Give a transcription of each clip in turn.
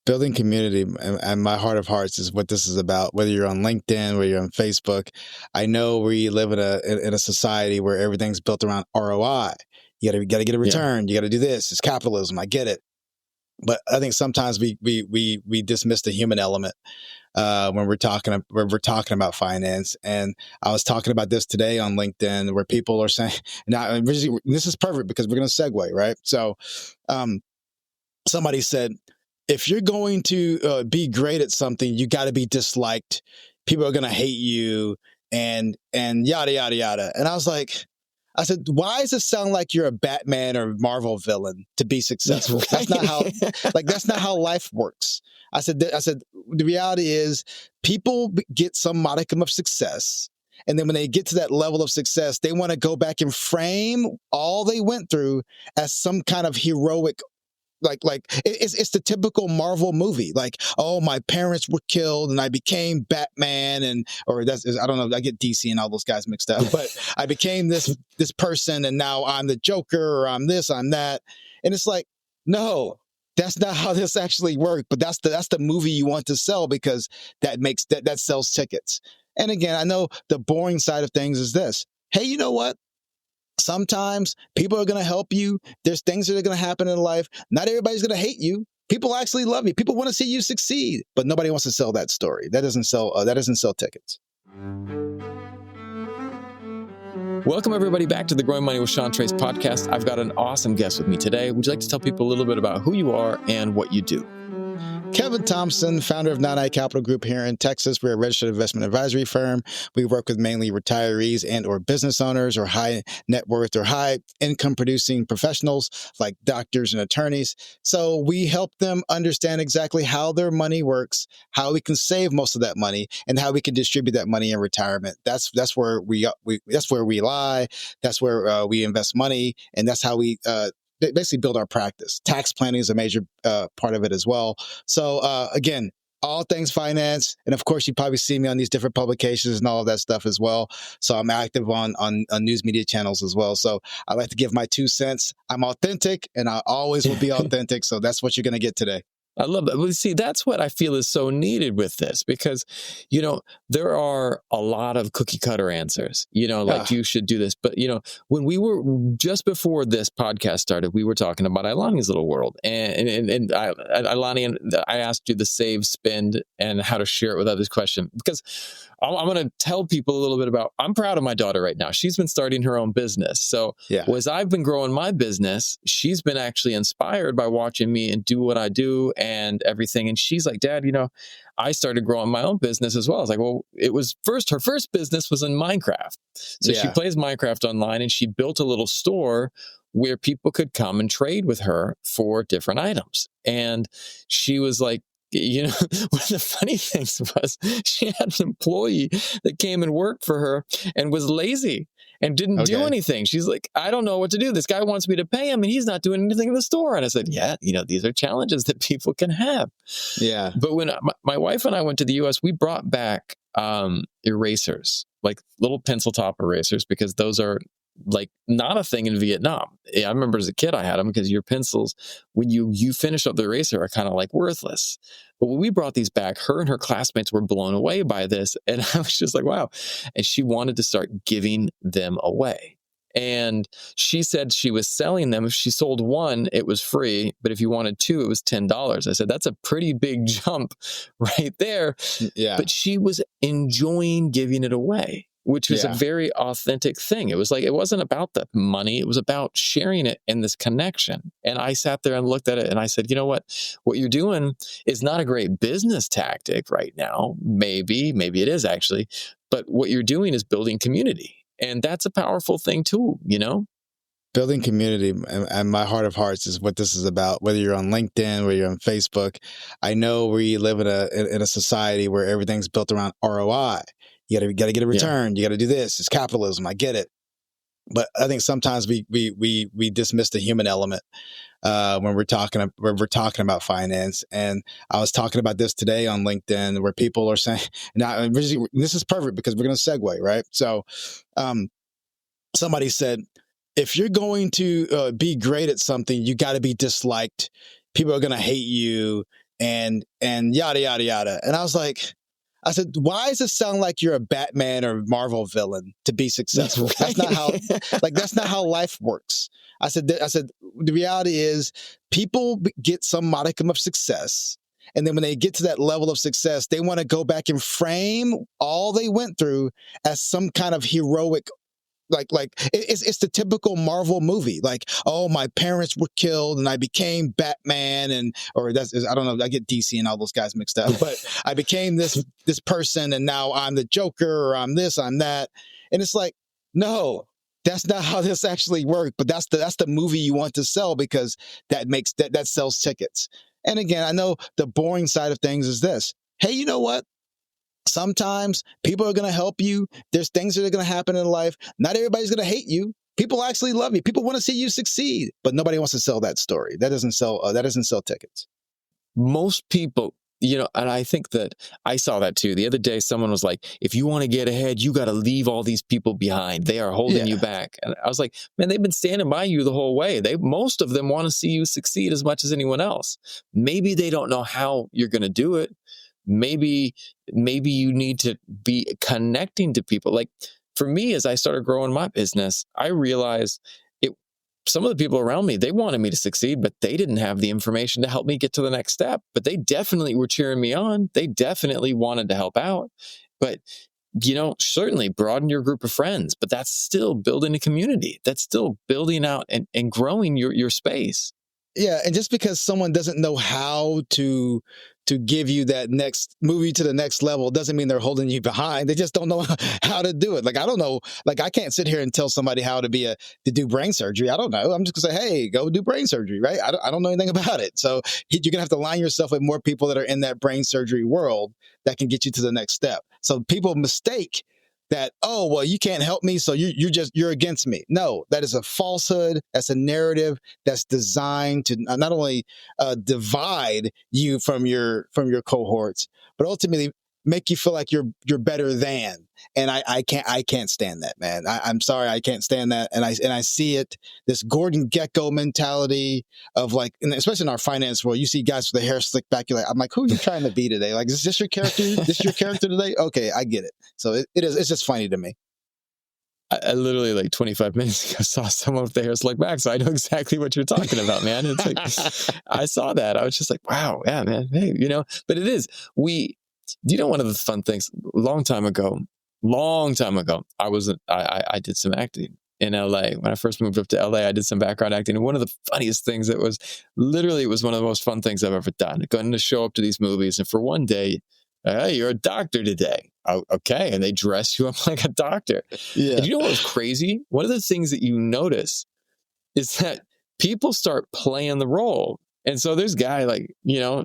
Building community and my heart of hearts is what this is about. Whether you're on LinkedIn, whether you're on Facebook, I know we live in a society where everything's built around ROI. You got to get a return. You got to do this. It's capitalism. I get it, but I think sometimes we dismiss the human element when we're talking about finance. And I was talking about this today on LinkedIn, where people are saying, now this is perfect because we're going to segue, right? So, somebody said, if you're going to be great at something, you got to be disliked. People are going to hate you, and yada yada yada. And I said, why does it sound like you're a Batman or Marvel villain to be successful? That's not how, that's not how life works. I said, the reality is people get some modicum of success. And then when they get to that level of success, they want to go back and frame all they went through as some kind of heroic, it's the typical Marvel movie. Like, oh, my parents were killed and I became Batman, I don't know, I get DC and all those guys mixed up, but I became this person and now I'm the Joker, or I'm this, I'm that. And it's like, no, that's not how this actually worked. But that's the movie you want to sell, because that sells tickets. And again, I know the boring side of things is this. Hey, you know what? Sometimes people are going to help you. There's things that are going to happen in life. Not everybody's going to hate you. People actually love you. People want to see you succeed, but nobody wants to sell that story. That doesn't sell tickets. Welcome, everybody, back to the Growing Money with Sean Trace podcast. I've got an awesome guest with me today. Would you like to tell people a little bit about who you are and what you do? Kevin Thompson, founder of 9i Capital Group here in Texas. We're a registered investment advisory firm. We work with mainly retirees and or business owners or high net worth or high income producing professionals like doctors and attorneys. So we help them understand exactly how their money works, how we can save most of that money, and how we can distribute that money in retirement. That's where we lie. That's where we invest money, and that's how we basically build our practice. Tax planning is a major part of it as well. So again, all things finance. And of course, you probably see me on these different publications and all of that stuff as well. So I'm active on news media channels as well. So I like to give my 2 cents. I'm authentic, and I always will be authentic. So that's what you're going to get today. I love that. Well, see, that's what I feel is so needed with this, because, there are a lot of cookie cutter answers, you should do this. But, when we were just before this podcast started, we were talking about Ilani's little world. And Ilani, I asked you the save, spend, and how to share it with others question, because I'm going to tell people a little bit about, I'm proud of my daughter right now. She's been starting her own business. So as I've been growing my business, she's been actually inspired by watching me and do what I do and everything. And she's like, Dad, I started growing my own business as well. I was like, well, her first business was in Minecraft. So she plays Minecraft online, and she built a little store where people could come and trade with her for different items. And she was like, one of the funny things was she had an employee that came and worked for her and was lazy and didn't do anything. She's like, I don't know what to do. This guy wants me to pay him and he's not doing anything in the store. And I said, these are challenges that people can have. Yeah. But when my wife and I went to the US, we brought back erasers, like little pencil top erasers, because those are like not a thing in Vietnam. I remember as a kid, I had them because your pencils, when you finish up the eraser, are kind of like worthless. But when we brought these back, her and her classmates were blown away by this. And I was just like, wow. And she wanted to start giving them away. And she said she was selling them. If she sold one, it was free. But if you wanted two, it was $10. I said, that's a pretty big jump right there. Yeah. But she was enjoying giving it away, which was a very authentic thing. It wasn't about the money. It was about sharing it in this connection. And I sat there and looked at it and I said, you know what you're doing is not a great business tactic right now. Maybe it is actually, but what you're doing is building community. And that's a powerful thing too, Building community and my heart of hearts is what this is about. Whether you're on LinkedIn, whether you're on Facebook, I know we live in a society where everything's built around ROI. You got to get a return. You got to do this. It's capitalism. I get it, but I think sometimes we dismiss the human element when we're talking about finance. And I was talking about this today on LinkedIn, where people are saying, now this is perfect because we're going to segue, right? So, somebody said, if you're going to be great at something, you got to be disliked. People are going to hate you, and yada yada yada. And I said, why does it sound like you're a Batman or Marvel villain to be successful? Right. That's not how life works. I said, the reality is people get some modicum of success. And then when they get to that level of success, they want to go back and frame all they went through as some kind of heroic, it's the typical Marvel movie. Like, oh, my parents were killed and I became Batman, I don't know, I get DC and all those guys mixed up, but I became this person and now I'm the Joker, or I'm this, I'm that. And it's like, no, that's not how this actually worked. But that's the movie you want to sell, because that sells tickets. And again, I know the boring side of things is this. Hey, you know what? Sometimes people are going to help you. There's things that are going to happen in life. Not everybody's going to hate you. People actually love you. People want to see you succeed, but nobody wants to sell that story. That doesn't sell tickets. Most people, and I think that I saw that too. The other day, someone was like, if you want to get ahead, you got to leave all these people behind. They are holding you back. And I was like, man, they've been standing by you the whole way. Most of them want to see you succeed as much as anyone else. Maybe they don't know how you're going to do it. Maybe you need to be connecting to people. Like for me, as I started growing my business, I realized some of the people around me, they wanted me to succeed, but they didn't have the information to help me get to the next step. But they definitely were cheering me on. They definitely wanted to help out. But, certainly broaden your group of friends, but that's still building a community. That's still building out and growing your space. Yeah, and just because someone doesn't know how to give you that next movie to the next level doesn't mean they're holding you behind. They just don't know how to do it. Like, I don't know. Like, I can't sit here and tell somebody how to do brain surgery. I don't know. I'm just gonna say, hey, go do brain surgery, right? I don't know anything about it. So you're gonna have to align yourself with more people that are in that brain surgery world that can get you to the next step. So people mistake that, oh, well, you can't help me, so you're against me. No, that is a falsehood. That's a narrative that's designed to not only divide you from your cohorts, but ultimately make you feel like you're better than. And I can't stand that, man. I'm sorry, I can't stand that. And I see it, this Gordon Gekko mentality of like, and especially in our finance world, you see guys with the hair slicked back. You're like, I'm like, who are you trying to be today? Like, is this your character? This your character today? Okay, I get it. So it's just funny to me. I literally, like 25 minutes ago, saw someone with the hair slicked back, so I know exactly what you're talking about, man. It's like, I saw that. I was just like, wow, yeah, man. Hey, but it is. One of the fun things, long time ago, I did some acting in LA. When I first moved up to LA, I did some background acting. And one of the funniest things, it was one of the most fun things I've ever done. Going to show up to these movies, and for one day, hey, you're a doctor today. Oh, okay. And they dress you up like a doctor. Yeah. And you know what was crazy? One of the things that you notice is that people start playing the role. And so there's a guy, like,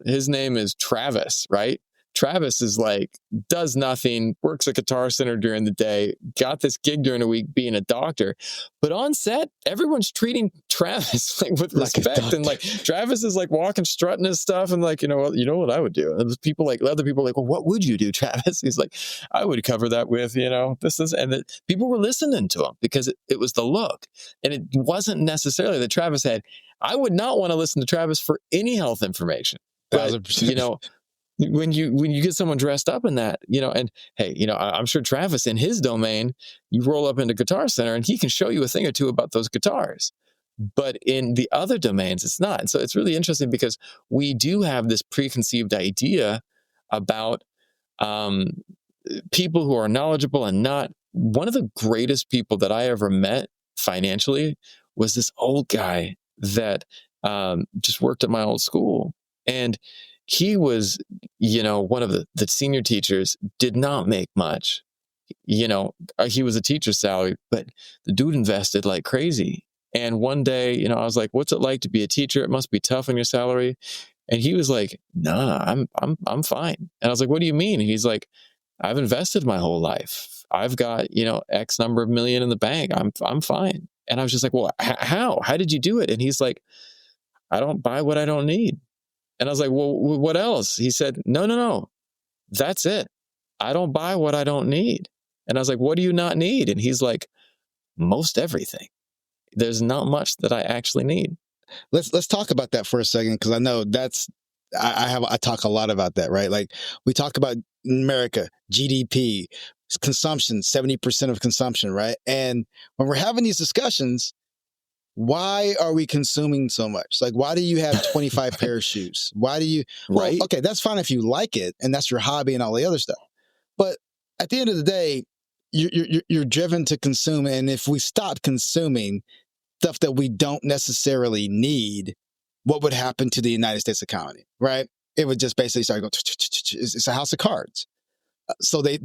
his name is Travis, right? Travis is like, does nothing, works at Guitar Center during the day, got this gig during the week being a doctor. But on set, everyone's treating Travis like with respect. And like Travis is like walking, strutting his stuff, and like, you know what I would do. And there's other people like, well, what would you do, Travis? He's like, I would cover that with, this is, and people were listening to him because it was the look. And it wasn't necessarily that Travis had. I would not want to listen to Travis for any health information. But, when you get someone dressed up in that, and hey, I'm sure Travis in his domain, you roll up into Guitar Center and he can show you a thing or two about those guitars. But in the other domains, it's not. So it's really interesting because we do have this preconceived idea about people who are knowledgeable and not. One of the greatest people that I ever met financially was this old guy that just worked at my old school. And he was, one of the senior teachers, did not make much. He was a teacher's salary, but the dude invested like crazy. And one day, I was like, what's it like to be a teacher? It must be tough on your salary. And he was like, nah, I'm fine. And I was like, what do you mean? And he's like, I've invested my whole life. I've got, X number of million in the bank. I'm fine. And I was just like, well, how did you do it? And he's like, I don't buy what I don't need. And I was like, well, what else? He said, no, that's it. I don't buy what I don't need. And I was like, what do you not need? And he's like, most everything. There's not much that I actually need. Let's talk about that for a second, because I know that's I talk a lot about that, right? Like we talk about America, GDP, consumption, 70% of consumption, right? And when we're having these discussions, why are we consuming so much? Like, why do you have 25 pair of shoes? Why do you, well, Right? okay, that's fine if you like it and that's your hobby and all the other stuff. But at the end of the day, you're driven to consume. And if we stop consuming stuff that we don't necessarily need, what would happen to the United States economy, right? It would just basically start going, it's a house of cards. So they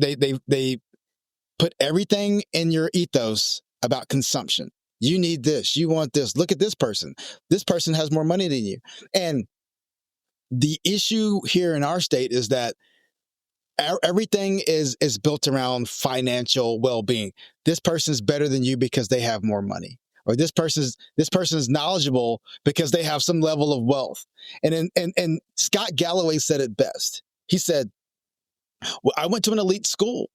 put everything in your ethos about consumption. You need this. You want this. Look at this person. This person has more money than you. And the issue here in our state is that everything is built around financial well-being. This person's better than you because they have more money, or this person's knowledgeable because they have some level of wealth. And Scott Galloway said it best. He said, well, I went to an elite school.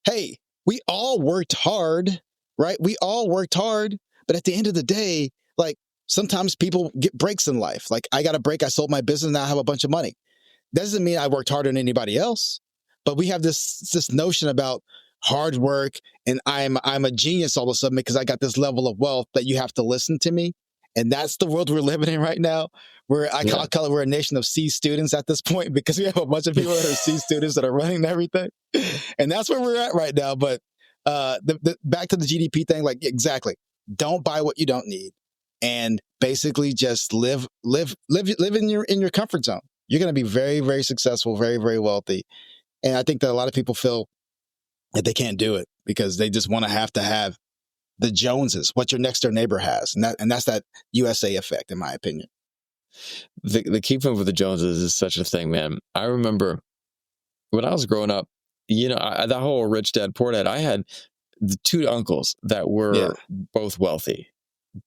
Hey, we all worked hard, right? We all worked hard, but at the end of the day, like sometimes people get breaks in life. Like I got a break. I sold my business. Now I have a bunch of money. Doesn't mean I worked harder than anybody else, but we have this notion about hard work and I'm a genius all of a sudden because I got this level of wealth that you have to listen to me. And that's the world we're living in right now. I call it we're a nation of C students at this point because we have a bunch of people that are C students that are running everything. And that's where we're at right now. But back to the GDP thing, like exactly. Don't buy what you don't need. And basically just live in your comfort zone. You're going to be very, very successful, very, very wealthy. And I think that a lot of people feel that they can't do it because they just want to have the Joneses, what your next door neighbor has. And that's that USA effect, in my opinion. The keeping with the Joneses is such a thing, man. I remember when I was growing up, that whole rich dad, poor dad, I had the two uncles that were both wealthy,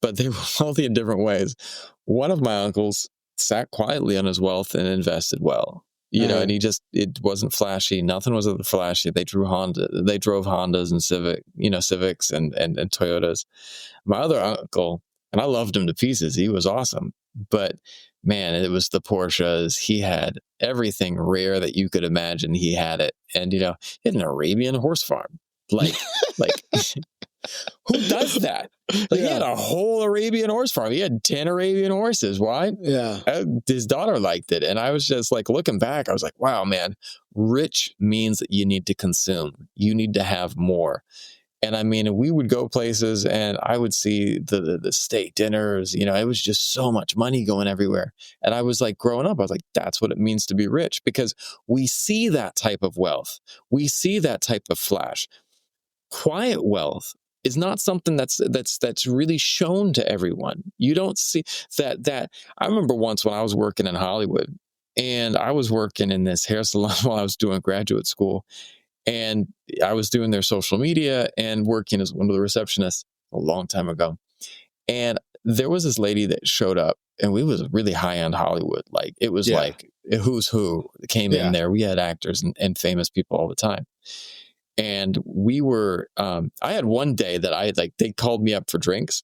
but they were wealthy in different ways. One of my uncles sat quietly on his wealth and invested well, and it wasn't flashy. Nothing was flashy. They drove Hondas and Civics and Toyotas. My other uncle, and I loved him to pieces. He was awesome, but man, it was the Porsches. He had everything rare that you could imagine. He had it. And, he had an Arabian horse farm. Like who does that? He had a whole Arabian horse farm. He had 10 Arabian horses. Why? Yeah. His daughter liked it. And I was just like, looking back, I was like, wow, man, rich means that you need to consume. You need to have more. And I mean, we would go places and I would see the state dinners, it was just so much money going everywhere. And I was like, growing up, I was like, that's what it means to be rich, because we see that type of wealth. We see that type of flash. Quiet wealth is not something that's really shown to everyone. You don't see that. I remember once when I was working in Hollywood and I was working in this hair salon while I was doing graduate school. And I was doing their social media and working as one of the receptionists a long time ago. And there was this lady that showed up, and we was really high-end Hollywood. Like it was like who's who came in there. We had actors and famous people all the time. And we were, I had one day that they called me up for drinks.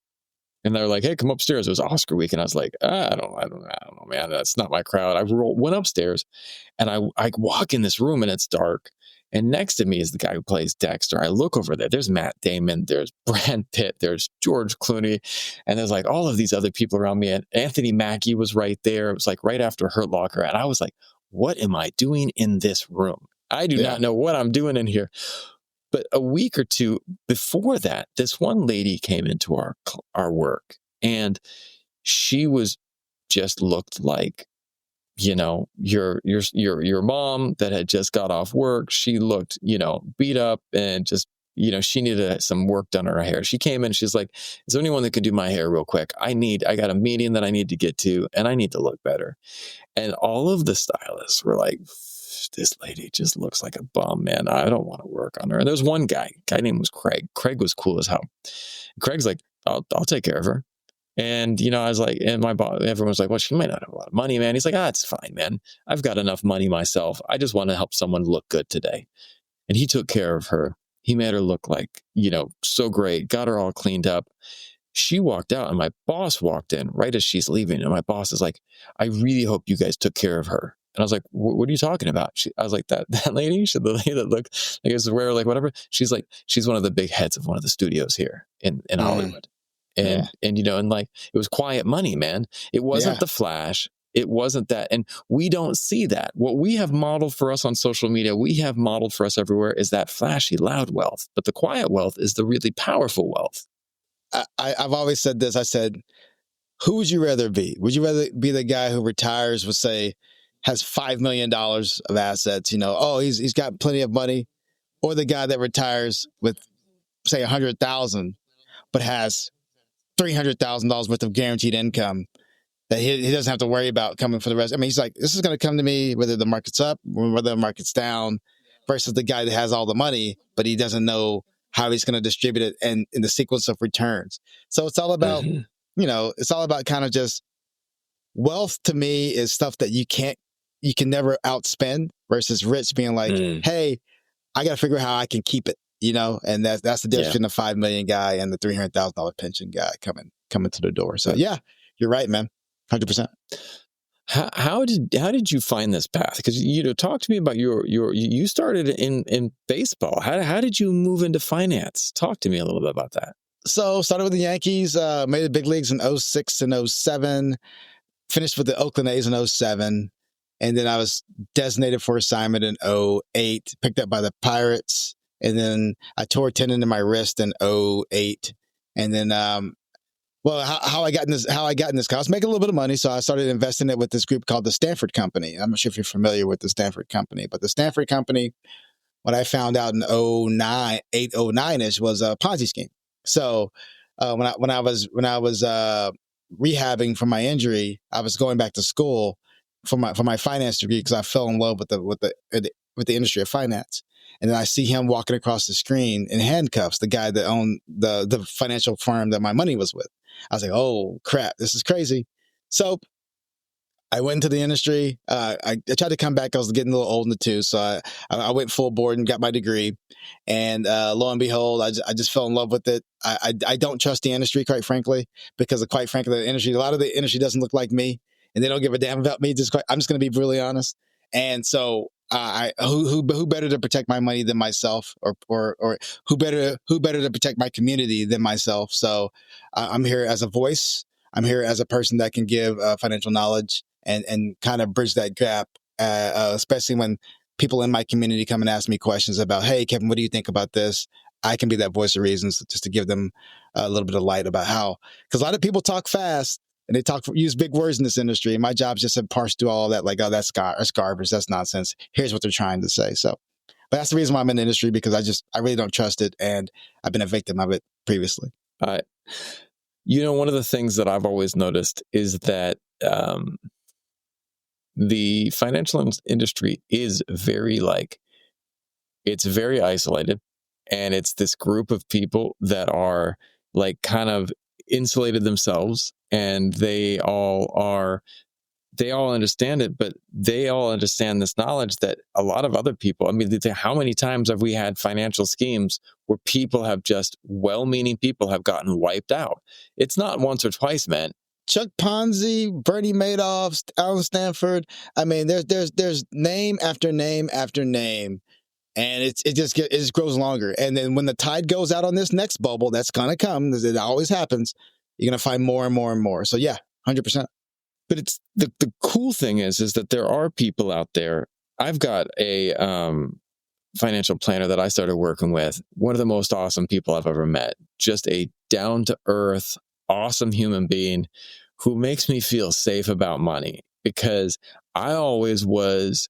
And they were like, hey, come upstairs. It was Oscar week. And I was like, I don't know, man. That's not my crowd. I went upstairs and I walk in this room and it's dark. And next to me is the guy who plays Dexter. I look over there. There's Matt Damon. There's Brad Pitt. There's George Clooney. And there's like all of these other people around me. And Anthony Mackie was right there. It was like right after Hurt Locker. And I was like, what am I doing in this room? I do not know what I'm doing in here. But a week or two before that, this one lady came into our work. And she was just looked like, your mom that had just got off work. She looked, beat up and just, she needed some work done on her hair. She came in, she's like, is there anyone that could do my hair real quick? I got a meeting that I need to get to and I need to look better. And all of the stylists were like, this lady just looks like a bum, man. I don't want to work on her. And there's one guy named was Craig. Craig was cool as hell. Craig's like, I'll take care of her. And, I was like, and everyone was like, well, she might not have a lot of money, man. He's like, it's fine, man. I've got enough money myself. I just want to help someone look good today. And he took care of her. He made her look like, so great, got her all cleaned up. She walked out and my boss walked in right as she's leaving. And my boss is like, I really hope you guys took care of her. And I was like, what are you talking about? I was like, that lady, the lady that looked like it was rare, like whatever. She's like, she's one of the big heads of one of the studios here in Hollywood. And, and like, it was quiet money, man. It wasn't the flash. It wasn't that. And we don't see that. What we have modeled for us on social media, we have modeled for us everywhere is that flashy, loud wealth. But the quiet wealth is the really powerful wealth. I've always said this. I said, who would you rather be? Would you rather be the guy who retires with, say, has $5 million of assets, he's got plenty of money, or the guy that retires with, say, 100,000, but has $300,000 worth of guaranteed income that he doesn't have to worry about coming for the rest. I mean, he's like, this is going to come to me whether the market's up or whether the market's down, versus the guy that has all the money, but he doesn't know how he's going to distribute it and in the sequence of returns. So it's all about, it's all about kind of just wealth. To me is stuff that you can never outspend, versus rich being like, hey, I got to figure out how I can keep it, and that's the difference between the $5 million guy and the $300,000 pension guy coming to the door. So yeah, you're right, man. 100%. How did you find this path? Because talk to me about you started in baseball. How did you move into finance? Talk to me a little bit about that. So started with the Yankees, made the big leagues in 06 and 07, finished with the Oakland A's in 07, and then I was designated for assignment in 08, picked up by the Pirates, and then I tore a tendon in my wrist in 08, and then how I got in this, I was making a little bit of money. So I started investing it with this group called the Stanford Company. I'm not sure if you're familiar with the Stanford Company, but the Stanford Company, what I found out in 09-ish was a Ponzi scheme. So when I was rehabbing from my injury, I was going back to school for my finance degree because I fell in love with the industry of finance. And then I see him walking across the screen in handcuffs, the guy that owned the financial firm that my money was with. I was like, oh, crap, this is crazy. So I went into the industry. I tried to come back. I was getting a little old in the tooth. So I went full board and got my degree. And lo and behold, I just fell in love with it. I don't trust the industry, quite frankly, because quite frankly, a lot of the industry doesn't look like me. And they don't give a damn about me. I'm just going to be really honest. And so who better to protect my money than myself, or who better to protect my community than myself? So I'm here as a voice. I'm here as a person that can give financial knowledge and kind of bridge that gap, especially when people in my community come and ask me questions about, hey, Kevin, what do you think about this? I can be that voice of reasons, just to give them a little bit of light about how, because a lot of people talk fast and they use big words in this industry. And my job is just to parse through all of that, like, oh, that's garbage, that's nonsense. Here's what they're trying to say. So, but that's the reason why I'm in the industry, because I really don't trust it, and I've been a victim of it previously. One of the things that I've always noticed is that the financial industry is it's very isolated, and it's this group of people that are like kind of insulated themselves, and they all understand it, but they all understand this knowledge that a lot of other people, I mean, how many times have we had financial schemes where people have just well-meaning people have gotten wiped out? It's not once or twice, man. Chuck Ponzi, Bernie Madoff, Alan Stanford. I mean, there's name after name after name, and it just grows longer. And then when the tide goes out on this next bubble, that's gonna come. It always happens. You're gonna find more and more and more. So yeah, 100%. But it's the cool thing is that there are people out there. I've got a financial planner that I started working with. One of the most awesome people I've ever met. Just a down to earth, awesome human being who makes me feel safe about money, because I always was,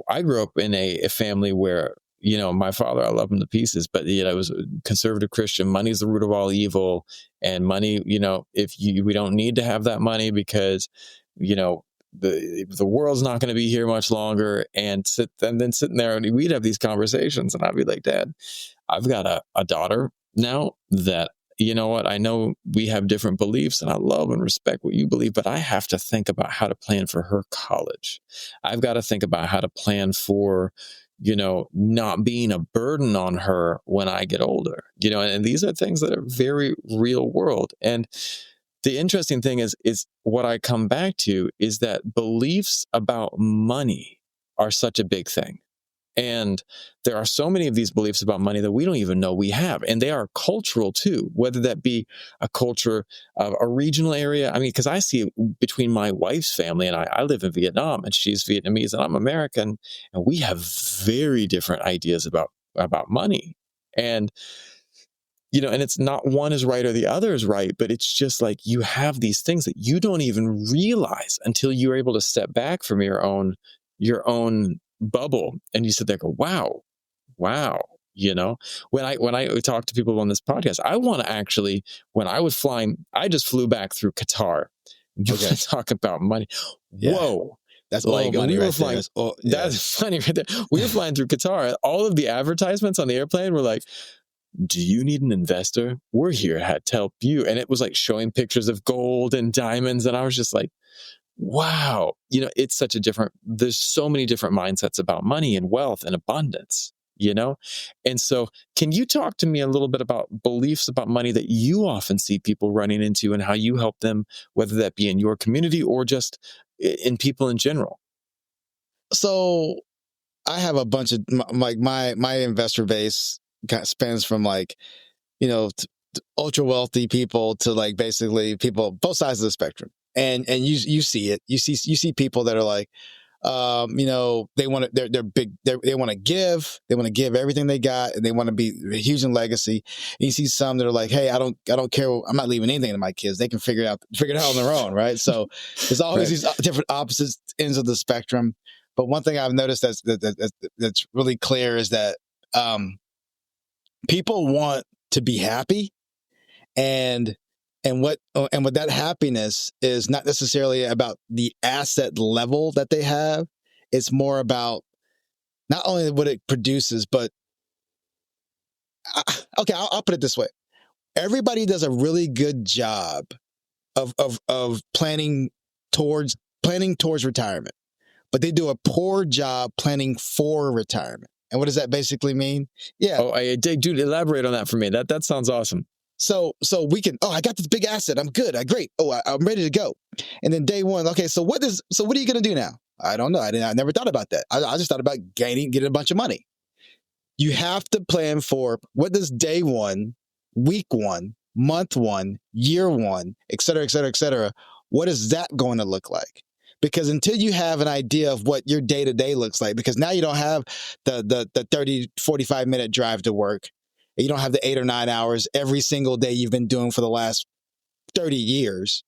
I grew up in a family where, my father, I love him to pieces, but it was a conservative Christian. Money's the root of all evil, and money, we don't need to have that money because, the world's not going to be here much longer. And then sitting there, and we'd have these conversations, and I'd be like, Dad, I've got a daughter now that, you know what, I know we have different beliefs, and I love and respect what you believe, but I have to think about how to plan for her college. I've got to think about how to plan for not being a burden on her when I get older, and these are things that are very real world. And the interesting thing is what I come back to is that beliefs about money are such a big thing. And there are so many of these beliefs about money that we don't even know we have. And they are cultural too, whether that be a culture of a regional area. I mean, because I see between my wife's family and I live in Vietnam, and she's Vietnamese and I'm American, and we have very different ideas about money. And and it's not one is right or the other is right, but it's just like you have these things that you don't even realize until you're able to step back from your own bubble, and you sit there and go, wow. When I talk to people on this podcast, I want to actually, when I was flying, I just flew back through Qatar. You want to talk about money? Yeah. Whoa. That's like when we were right flying. That's funny right there. We were flying through Qatar. All of the advertisements on the airplane were like, do you need an investor? We're here to help you. And it was like showing pictures of gold and diamonds. And I was just like, wow, it's such a there's so many different mindsets about money and wealth and abundance, And so can you talk to me a little bit about beliefs about money that you often see people running into and how you help them, whether that be in your community or just in people in general? So I have a bunch of my investor base kind of spans from ultra wealthy people to like basically people both sides of the spectrum. And you see it. You see people that are like, they want to, they're big. They want to give everything they got, and they want to be huge in legacy. And you see some that are like, hey, I don't care. I'm not leaving anything to my kids. They can figure it out on their own, right? So there's always these different opposite ends of the spectrum. But one thing I've noticed that's really clear is that people want to be happy, and what that happiness is not necessarily about the asset level that they have. It's more about not only what it produces, but I'll put it this way: everybody does a really good job of planning towards retirement, but they do a poor job planning for retirement. And what does that basically mean? Yeah. Oh, dude, elaborate on that for me. That sounds awesome. So we can, I got this big asset. I'm good. Great. I'm ready to go. And then day one, okay, so what are you going to do now? I don't know. I never thought about that. I just thought about getting a bunch of money. You have to plan for what does day one, week one, month one, year one, et cetera, et cetera, et cetera. What is that going to look like? Because until you have an idea of what your day-to-day looks like, because now you don't have the 30, 45-minute drive to work. You don't have the 8 or 9 hours every single day you've been doing for the last 30 years.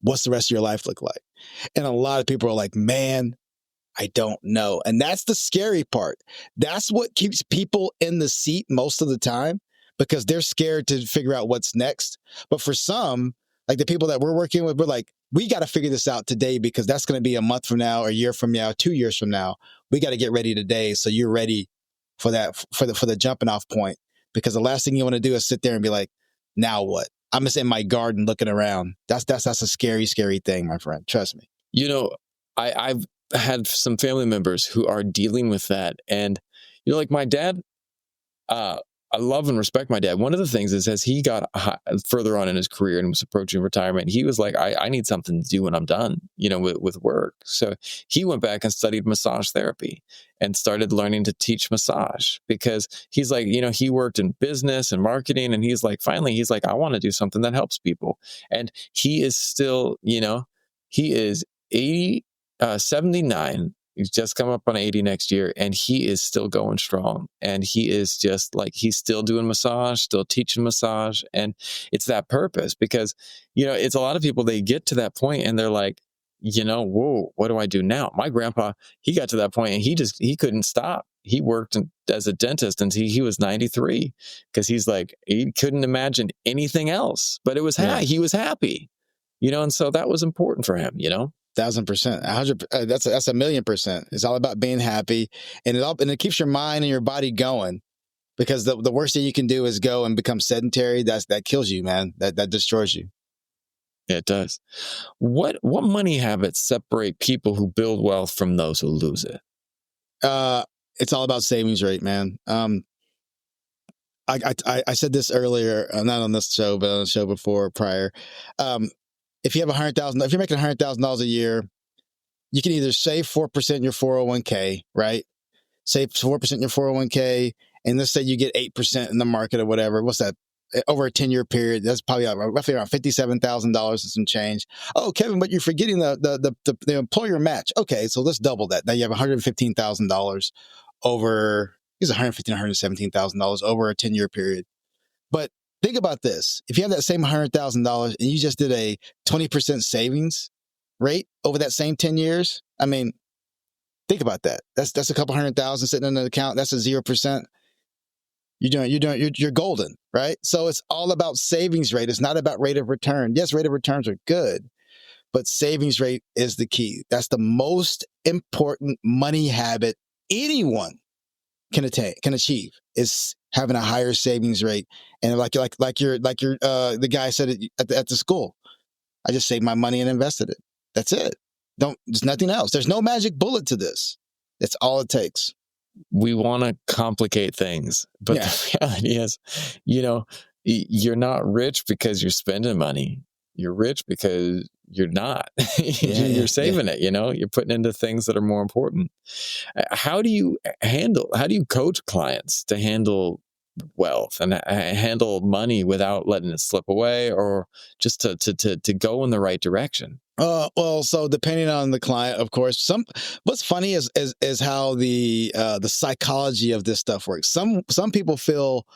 What's the rest of your life look like? And a lot of people are like, man, I don't know. And that's the scary part. That's what keeps people in the seat most of the time, because they're scared to figure out what's next. But for some, like the people that we're working with, we're like, we got to figure this out today, because that's going to be a month from now, a year from now, 2 years from now. We got to get ready today. So you're ready for that, for the jumping off point, because the last thing you want to do is sit there and be like, now what? I'm just in my garden looking around. That's a scary, scary thing, my friend. Trust me. I've had some family members who are dealing with that. And, like my dad, I love and respect my dad. One of the things is, as he got further on in his career and was approaching retirement, he was like, I need something to do when I'm done, with work. So he went back and studied massage therapy and started learning to teach massage, because he's like, he worked in business and marketing, and finally, I want to do something that helps people. And he is still, he is 79. He's just come up on 80 next year, and he is still going strong. And he is just like, he's still doing massage, still teaching massage. And it's that purpose, because, it's a lot of people, they get to that point and they're like, whoa, what do I do now? My grandpa, he got to that point and he couldn't stop. He worked as a dentist until he was 93, because he's like, he couldn't imagine anything else, but it was, he was happy, and so that was important for him, 1,000%, 100. That's 1,000,000%. It's all about being happy, and it keeps your mind and your body going, because the worst thing you can do is go and become sedentary. That kills you, man. That destroys you. It does. What money habits separate people who build wealth from those who lose it? it's all about savings rate, man. I said this earlier, not on this show, but on a show before prior. If you have if you're making $100,000 a year, you can either save 4% in your 401k, right? Save 4% in your 401k, and let's say you get 8% in the market or whatever. What's that? Over a 10-year period, that's probably roughly around $57,000 and some change. Oh, Kevin, but you're forgetting the employer match. Okay, so let's double that. Now you have $115,000 over. It's $117,000 over a 10-year period. But think about this: if you have that same $100,000 and you just did a 20% savings rate over that same 10 years, I mean, think about that. That's a couple $100,000 sitting in an account. That's a 0%. You're golden, right? So it's all about savings rate. It's not about rate of return. Yes, rate of returns are good, but savings rate is the key. That's the most important money habit anyone can achieve, is having a higher savings rate. And like the guy said it at the school, I just saved my money and invested it. That's it. There's nothing else. There's no magic bullet to this. That's all it takes. We want to complicate things, but the reality is, you're not rich because you're spending money. You're rich because you're not. You're saving it, you're putting into things that are more important. How do you coach clients to handle wealth and handle money without letting it slip away, or just to go in the right direction? Well, so depending on the client, of course, what's funny is how the psychology of this stuff works. Some people feel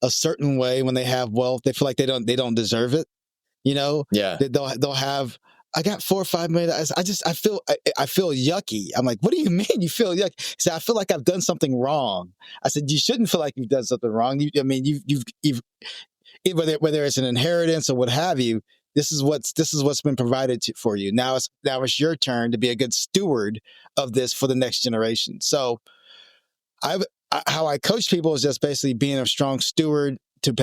a certain way when they have wealth. They feel like they don't deserve it. Yeah. They'll have, I got $4 or $5 million. I feel yucky. I'm like, what do you mean you feel yucky? He said, I feel like I've done something wrong. I said, you shouldn't feel like you've done something wrong. You've whether it's an inheritance or what have you. This is what's been provided for you. Now it's your turn to be a good steward of this for the next generation. So how I coach people is just basically being a strong steward to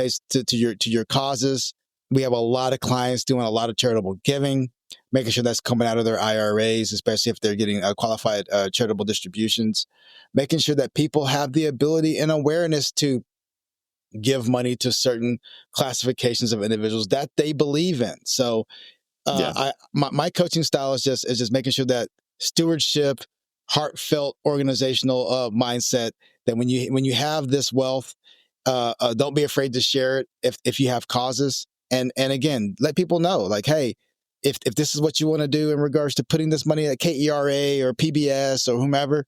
your causes. We have a lot of clients doing a lot of charitable giving, making sure that's coming out of their IRAs, especially if they're getting qualified charitable distributions, making sure that people have the ability and awareness to give money to certain classifications of individuals that they believe in. So my coaching style is just making sure that stewardship, heartfelt organizational mindset, that when you have this wealth, don't be afraid to share it if you have causes. And again, let people know, like, hey, if this is what you want to do in regards to putting this money at KERA or PBS or whomever,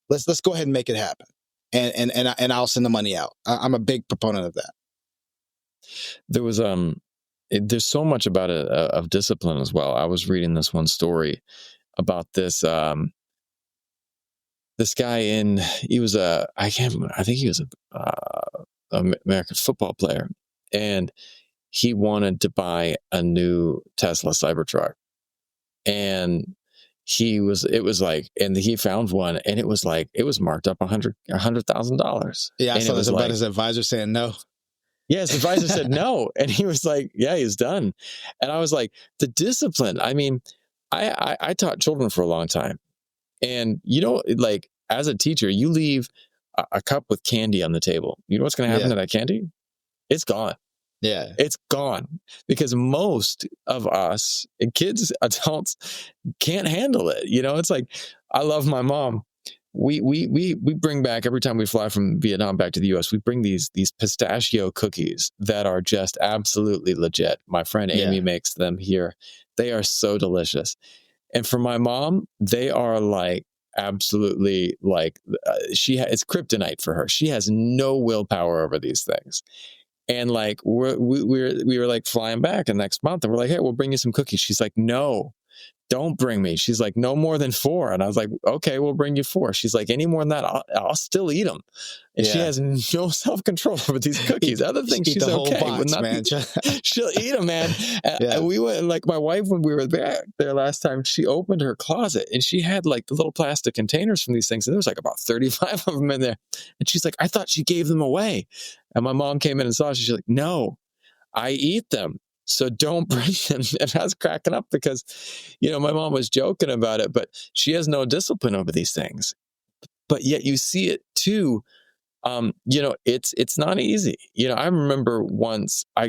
let's go ahead and make it happen. And I'll send the money out. I'm a big proponent of that. There was there's so much about it of discipline as well. I was reading this one story about this this guy he was I think he was a American football player, and he wanted to buy a new Tesla Cybertruck, and and he found one, and it was marked up $100,000. Yeah, I saw this about his advisor saying no. Yeah, his advisor said no, and he was like, "Yeah, he's done." And I was like, the discipline. I mean, I taught children for a long time, and like as a teacher, you leave a cup with candy on the table. You know what's going to happen to that candy? It's gone. Yeah, it's gone, because most of us, kids, adults, can't handle it. It's like, I love my mom. We bring back, every time we fly from Vietnam back to the US, we bring these pistachio cookies that are just absolutely legit. My friend Amy makes them here. They are so delicious. And for my mom, they are like absolutely like, it's kryptonite for her. She has no willpower over these things. And like we were like flying back the next month, and we're like, hey, we'll bring you some cookies. She's like, no, don't bring me. She's like, no more than 4. And I was like, okay, we'll bring you 4. She's like, any more than that, I'll still eat them. And she has no self-control over these cookies. Other things she's the whole okay box, man. She'll eat them, man. And we went, like, my wife, when we were back there last time, she opened her closet, and she had like the little plastic containers from these things, and there was like about 35 of them in there. And she's like, I thought she gave them away. And my mom came in and saw it. She's like, no, I eat them, so don't bring them. And I was cracking up because, my mom was joking about it, but she has no discipline over these things. but yet you see it too. It's not easy. I remember once I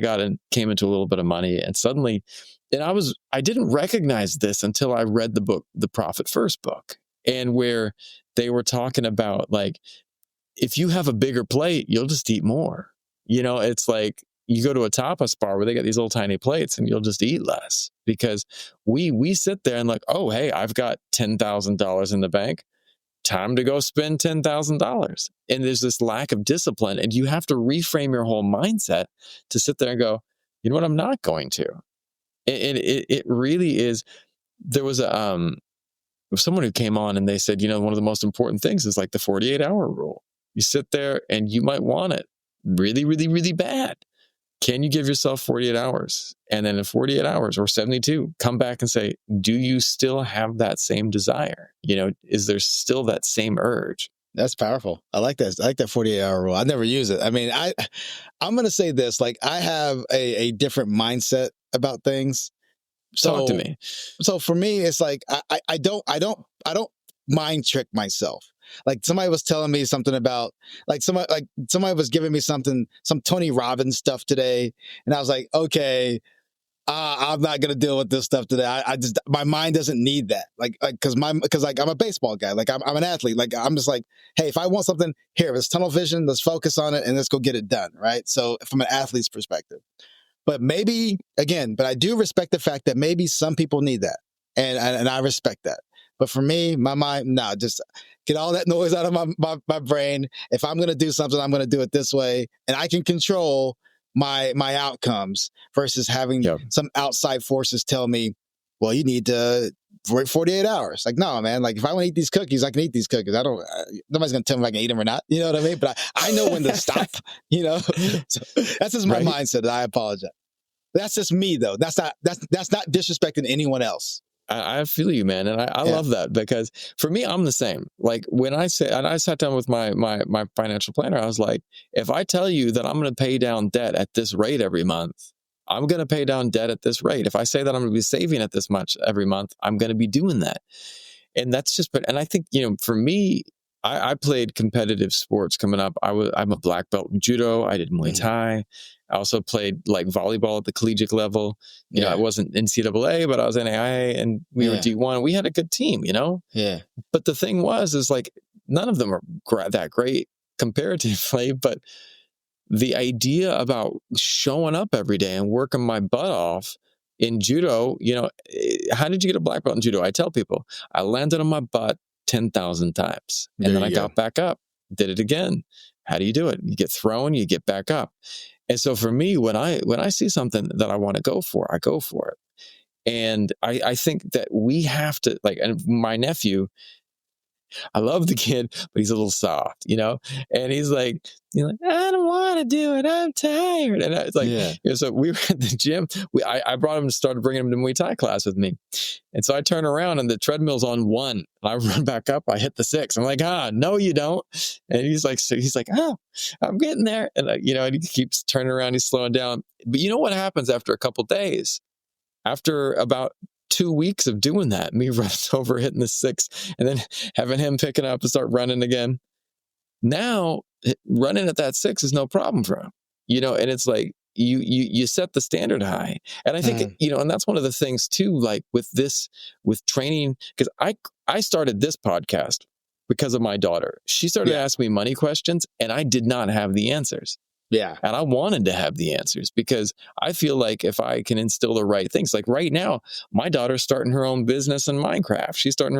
came into a little bit of money, and suddenly, and I didn't recognize this until I read the book, the Profit First book, and where they were talking about, like, if you have a bigger plate, you'll just eat more. It's like you go to a tapas bar where they got these little tiny plates, and you'll just eat less, because we sit there and like, oh, hey, I've got $10,000 in the bank. Time to go spend $10,000. And there's this lack of discipline, and you have to reframe your whole mindset to sit there and go, you know what, I'm not going to. And it really is. There was someone who came on and they said, one of the most important things is like the 48-hour rule. You sit there and you might want it really, really, really bad. Can you give yourself 48 hours? And then in 48 hours or 72, come back and say, do you still have that same desire? Is there still that same urge? That's powerful. I like that. I like that 48-hour rule. I never use it. I mean, I'm going to say this, like, I have a different mindset about things. Talk to me. So for me, it's like, I don't mind trick myself. Like, somebody was telling me something about, like, somebody was giving me some Tony Robbins stuff today. And I was like, okay, I'm not going to deal with this stuff today. My mind doesn't need that. Cause I'm a baseball guy. Like, I'm an athlete. Like, I'm just like, hey, if I want something, here, it's tunnel vision, let's focus on it and let's go get it done. Right. So from an athlete's perspective, but I do respect the fact that maybe some people need that. And I respect that. But for me, my mind, just get all that noise out of my brain. If I'm going to do something, I'm going to do it this way. And I can control my outcomes versus having some outside forces tell me, well, you need to work 48 hours. Like, no, man, like, if I want to eat these cookies, I can eat these cookies. Nobody's going to tell me if I can eat them or not. You know what I mean? But I know when to stop, So that's just my mindset. I apologize. That's just me, though. That's not disrespecting anyone else. I feel you, man. And I love that, because for me, I'm the same. Like, when I sat down with my financial planner, I was like, if I tell you that I'm going to pay down debt at this rate every month, I'm going to pay down debt at this rate. If I say that I'm going to be saving at this much every month, I'm going to be doing that. And that's just, and I think, for me, I played competitive sports coming up. I'm a black belt in judo. I did Muay Thai. I also played like volleyball at the collegiate level. I wasn't NCAA, but I was NAIA, and we were D1. We had a good team, Yeah. But the thing is like, none of them are that great comparatively. But the idea about showing up every day and working my butt off in judo, how did you get a black belt in judo? I tell people, I landed on my butt 10,000 times. And then I got back up, did it again. How do you do it? You get thrown, you get back up. And so for me, when I see something that I want to go for, I go for it. And I think that we have to, like, and my nephew, I love the kid, but he's a little soft, and he's like, I don't want to do it. I'm tired. And it's like, so we were at the gym. I brought him, started bringing him to Muay Thai class with me. And so I turn around and the treadmill's on 1. And I run back up. I hit the 6. I'm like, no, you don't. And he's like, oh, I'm getting there. And and he keeps turning around. He's slowing down. But you know what happens after a couple days? After about 2 weeks of doing that, me running over, hitting the 6, and then having him picking up and start running again. Now, running at that 6 is no problem for him, and it's like, you set the standard high. And I think, and that's one of the things too, like with training, because I started this podcast because of my daughter. She started asking me money questions, and I did not have the answers. Yeah. And I wanted to have the answers, because I feel like if I can instill the right things, like right now, my daughter's starting her own business in Minecraft. She's trying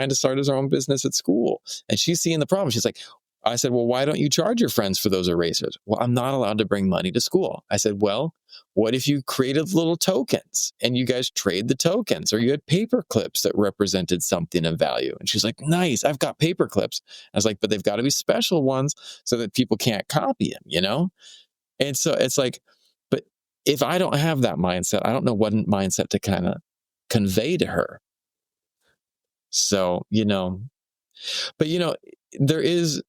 to start her own business at school. And she's seeing the problem. She's like, I said, well, why don't you charge your friends for those erasers? Well, I'm not allowed to bring money to school. I said, well, what if you created little tokens and you guys trade the tokens, or you had paper clips that represented something of value? And she's like, nice, I've got paper clips. I was like, but they've got to be special ones so that people can't copy them, And so it's like, but if I don't have that mindset, I don't know what mindset to kind of convey to her. So, but there is,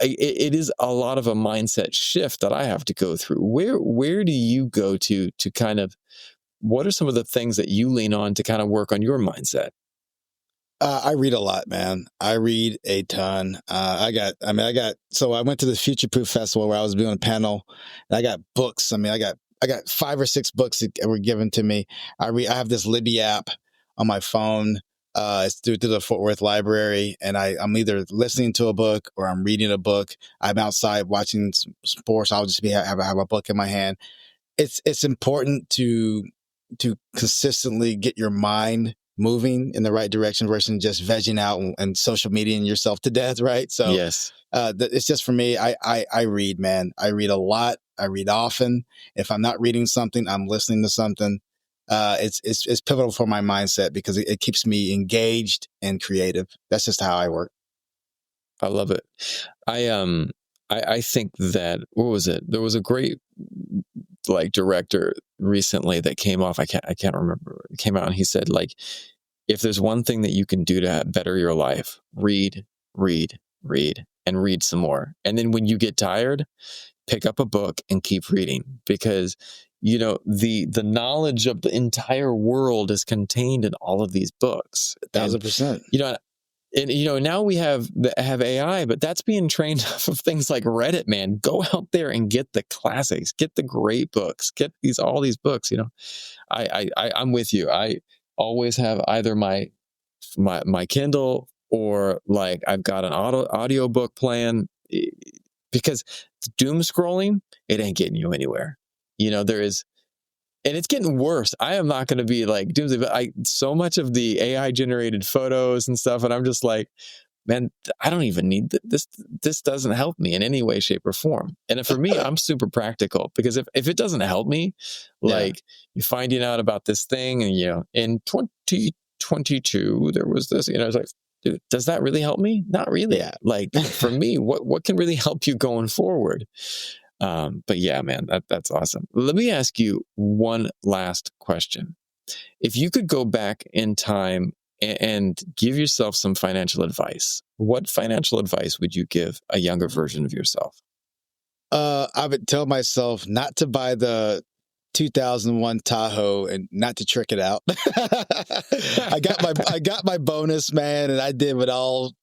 it is a lot of a mindset shift that I have to go through. Where do you go to kind of, what are some of the things that you lean on to kind of work on your mindset? I read a lot, man. I read a ton. So I went to the Future Proof Festival where I was doing a panel, and I got books. I got 5 or 6 books that were given to me. I have this Libby app on my phone. It's through the Fort Worth Library, and I'm either listening to a book or I'm reading a book. I'm outside watching sports. I'll just have a book in my hand. It's important to consistently get your mind moving in the right direction versus just vegging out and social mediaing yourself to death, right? So yes, it's just for me. I read, man. I read a lot. I read often. If I'm not reading something, I'm listening to something. It's pivotal for my mindset because it keeps me engaged and creative. That's just how I work. I love it. I think that, what was it? There was a great director recently that came off. I can't remember. It came out and he said, like, if there's one thing that you can do to better your life, read, and read some more. And then when you get tired, pick up a book and keep reading, because the knowledge of the entire world is contained in all of these books. 1,000%. And now we have AI, but that's being trained off of things like Reddit, man. Go out there and get the classics, get the great books, get all these books. I'm with you. I always have either my Kindle or like I've got an audio book plan, because doom scrolling, it ain't getting you anywhere. There is, and it's getting worse. I am not going to be like doomsday, but so much of the AI generated photos and stuff, and I'm just like, man, I don't even need this. This doesn't help me in any way, shape, or form. And for me, I'm super practical, because if it doesn't help me, like you're finding out about this thing, and in 2022 there was this, it's like, dude, does that really help me? Not really. Yeah. Like for me, what can really help you going forward? But yeah, man, that's awesome. Let me ask you one last question. If you could go back in time and give yourself some financial advice, what financial advice would you give a younger version of yourself? I would tell myself not to buy the 2001 Tahoe and not to trick it out. I got my bonus, man, and I did what all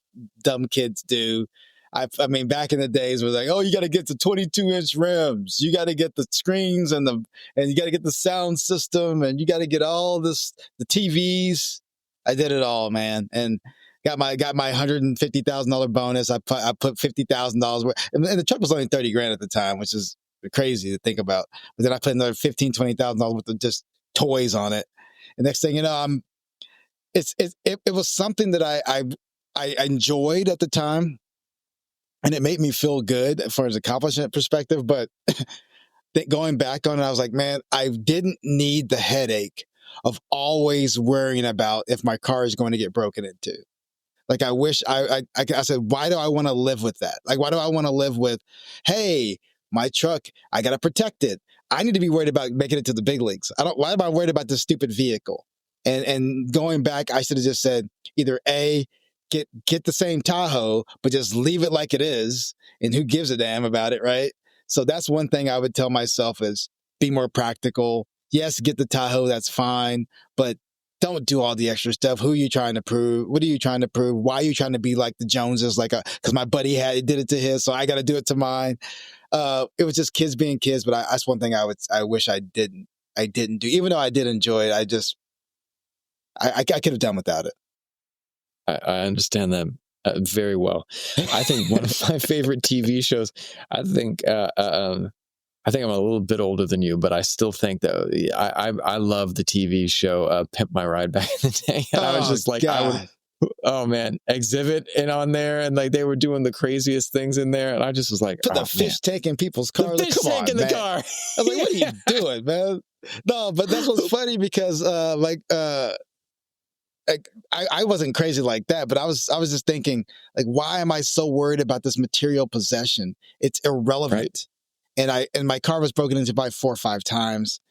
dumb kids do. I mean, back in the days, it was like, oh, you got to get the 22-inch rims, you got to get the screens, and you got to get the sound system, and you got to get all the TVs. I did it all, man, and got my $150,000 bonus. I put $50,000 worth, and the truck was only $30,000 at the time, which is crazy to think about. But then I put another $15,000-$20,000 worth of just toys on it. And next thing you know, it was something that I enjoyed at the time. And it made me feel good as far as accomplishment perspective. But going back on it, I was like, man, I didn't need the headache of always worrying about if my car is going to get broken into. Like, I wish I said, why do I want to live with that? Like, why do I want to live with, hey, my truck, I got to protect it. I need to be worried about making it to the big leagues. Why am I worried about this stupid vehicle? And going back, I should have just said either A, get the same Tahoe, but just leave it like it is, and who gives a damn about it, right? So that's one thing I would tell myself is be more practical. Yes, get the Tahoe, that's fine, but don't do all the extra stuff. Who are you trying to prove? What are you trying to prove? Why are you trying to be like the Joneses? Like, because my buddy did it to his, so I got to do it to mine. It was just kids being kids, but that's one thing I wish I didn't do. Even though I did enjoy it, I could have done without it. I understand that very well. I think one of my favorite TV shows, I think I'm a little bit older than you, but I still think that I love the TV show Pimp My Ride back in the day. And I was just like, oh man, Exhibit in on there, and like they were doing the craziest things in there, and I just was like, put the fish tank in people's cars. The fish tank in the car. I was like, what are you doing, man? No, but that's what's funny because I wasn't crazy like that, but I was just thinking, like, why am I so worried about this material possession? It's irrelevant. Right. And my car was broken into by 4 or 5 times,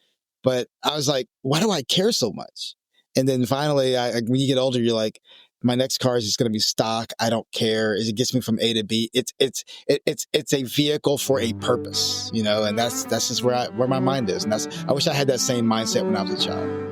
but I was like, why do I care so much? And then finally, when you get older, you're like, my next car is just going to be stock. I don't care. It gets me from A to B. It's a vehicle for a purpose, and that's just where my mind is. And I wish I had that same mindset when I was a child.